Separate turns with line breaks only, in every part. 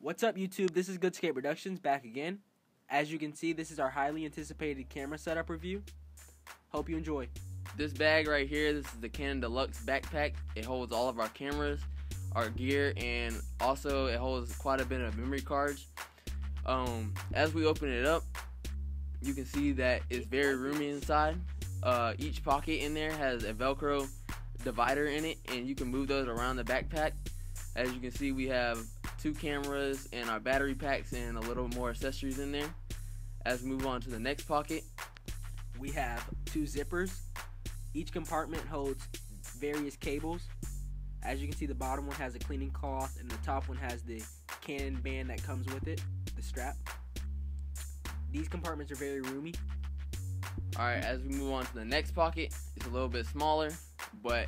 What's up, YouTube? This is Good Skate Productions back again. As you can see, this is our highly anticipated camera setup review. Hope you enjoy.
This bag right here, this is the Canon Deluxe backpack. It holds all of our cameras, our gear, and also it holds quite a bit of memory cards. As we open it up, you can see that it's very roomy inside. Each pocket in there has a Velcro divider in it, and you can move those around the backpack. As you can see, we have 2 cameras and our battery packs and a little more accessories in there. As we move on to the next pocket,
we have 2 zippers. Each compartment holds various cables. As you can see, the bottom one has a cleaning cloth and the top one has the Canon band that comes with it, the strap. These compartments are very roomy.
Alright, as we move on to the next pocket, it's a little bit smaller, but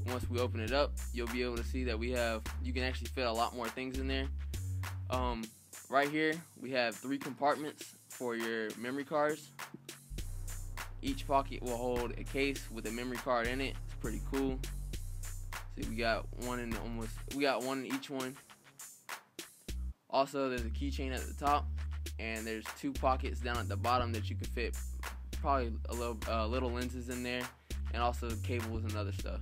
once we open it up, you'll be able to see that you can actually fit a lot more things in there. Right here, we have 3 compartments for your memory cards. Each pocket will hold a case with a memory card in it. It's pretty cool. See, we got one in each one. Also, there's a keychain at the top, and there's 2 pockets down at the bottom that you can fit probably little lenses in there, and also cables and other stuff.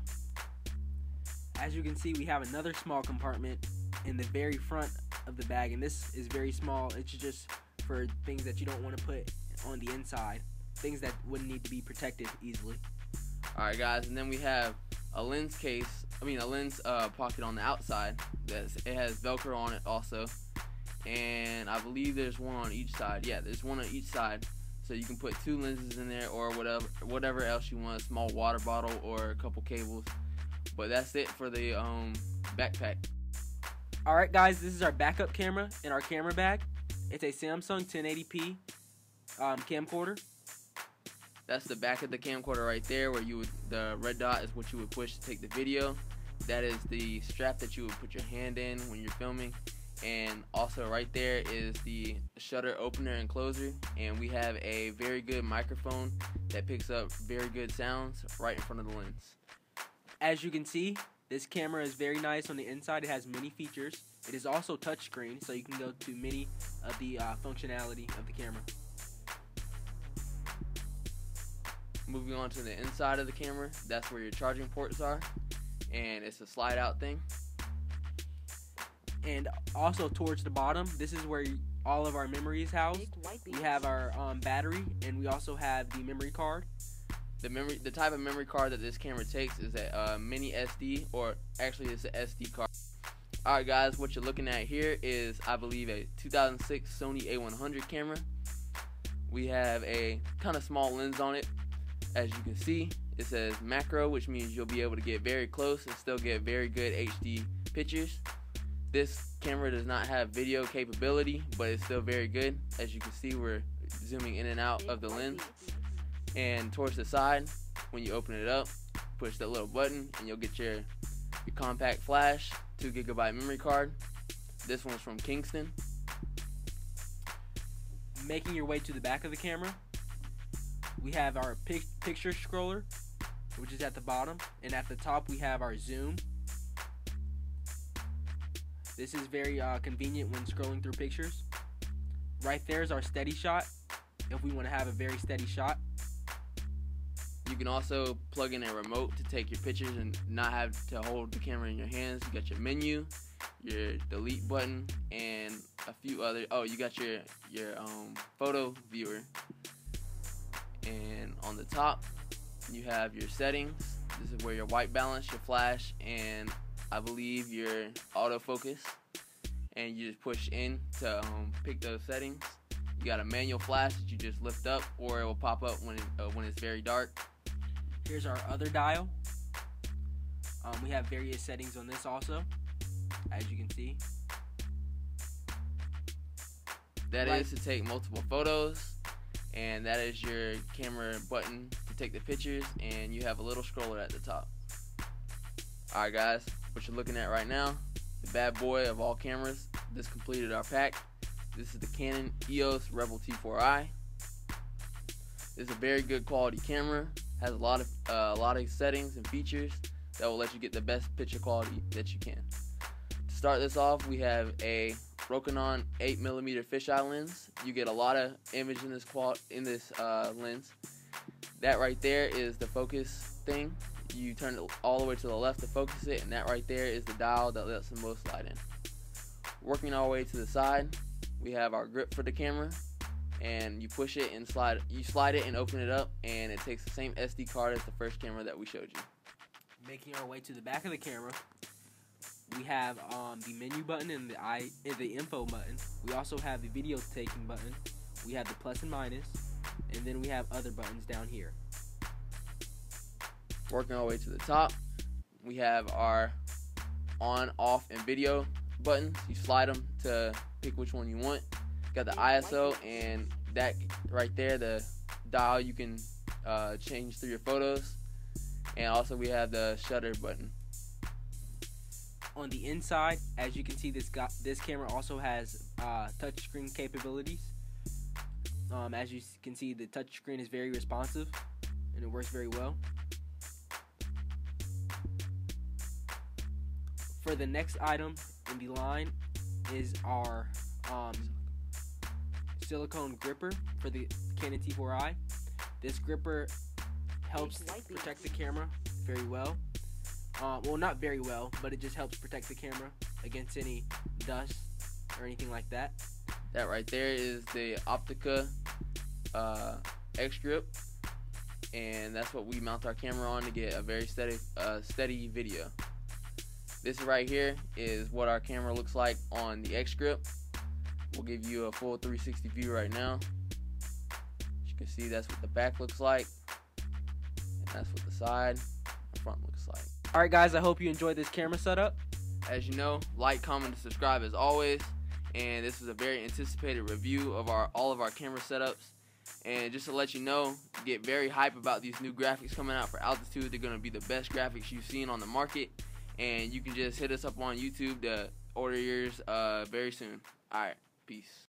As you can see, we have another small compartment in the very front of the bag, and this is very small. It's just for things that you don't want to put on the inside, things that wouldn't need to be protected easily.
Alright guys, and then we have a lens pocket on the outside. It has Velcro on it also, and I believe there's one on each side. Yeah, there's one on each side, so you can put 2 lenses in there or whatever else you want, a small water bottle or a couple cables. But that's it for the backpack.
Alright guys, this is our backup camera in our camera bag. It's a Samsung 1080p camcorder.
That's the back of the camcorder right there, where the red dot is what you would push to take the video. That is the strap that you would put your hand in when you're filming. And also right there is the shutter opener and closer. And we have a very good microphone that picks up very good sounds right in front of the lens.
As you can see, this camera is very nice on the inside. It has many features. It is also touchscreen, so you can go to many of the functionality of the camera.
Moving on to the inside of the camera, that's where your charging ports are, and it's a slide out thing.
And also towards the bottom, this is where all of our memory is housed. We have our battery, and we also have the memory card.
The type of memory card that this camera takes is a mini SD, or actually it's an SD card. Alright guys, what you're looking at here is, I believe, a 2006 Sony A100 camera. We have a kind of small lens on it. As you can see, it says macro, which means you'll be able to get very close and still get very good HD pictures. This camera does not have video capability, but it's still very good. As you can see, we're zooming in and out of the lens. And towards the side, when you open it up, push that little button and you'll get your compact flash, 2 GB memory card. This one's from Kingston.
Making your way to the back of the camera, we have our picture scroller, which is at the bottom, and at the top we have our zoom. This is very convenient when scrolling through pictures. Right there is our steady shot, if we want to have a very steady shot.
You can also plug in a remote to take your pictures and not have to hold the camera in your hands. You got your menu, your delete button, and a few other. Oh, you got your photo viewer. And on the top, you have your settings. This is where your white balance, your flash, and I believe your autofocus. And you just push in to pick those settings. You got a manual flash that you just lift up, or it will pop up when it's very dark.
Here's our other dial. We have various settings on this also, as you can see.
That is to take multiple photos, and that is your camera button to take the pictures, and you have a little scroller at the top. Alright guys, what you're looking at right now, the bad boy of all cameras. This completed our pack. This is the Canon EOS Rebel T4i. It's a very good quality camera. Has a lot of settings and features that will let you get the best picture quality that you can. To start this off, we have a Rokinon 8mm fisheye lens. You get a lot of image in this lens. That right there is the focus thing. You turn it all the way to the left to focus it, and that right there is the dial that lets the most light in. Working our way to the side, we have our grip for the camera, and you push it and slide it and open it up, and it takes the same SD card as the first camera that we showed you.
Making our way to the back of the camera, we have the menu button and the info button. We also have the video taking button. We have the plus and minus, and then we have other buttons down here.
Working our way to the top, we have our on, off, and video buttons. You slide them to pick which one you want. Got the ISO, and that right there, the dial you can change through your photos. And also we have the shutter button.
On the inside, as you can see, this camera also has touchscreen capabilities. As you can see, the touchscreen is very responsive and it works very well. For the next item in the line is our silicone gripper for the Canon T4i. This gripper helps protect the camera very well. Well, not very well, but it just helps protect the camera against any dust or anything like that.
That right there is the Optica X grip, and that's what we mount our camera on to get a very steady video. This right here is what our camera looks like on the X grip. We'll give you a full 360 view right now. As you can see, that's what the back looks like, and that's what the side and front looks like.
Alright guys, I hope you enjoyed this camera setup.
As you know, like, comment, and subscribe as always. And this is a very anticipated review of all of our camera setups. And just to let you know, get very hype about these new graphics coming out for Altitude. They're going to be the best graphics you've seen on the market. And you can just hit us up on YouTube to order yours very soon. Alright, peace.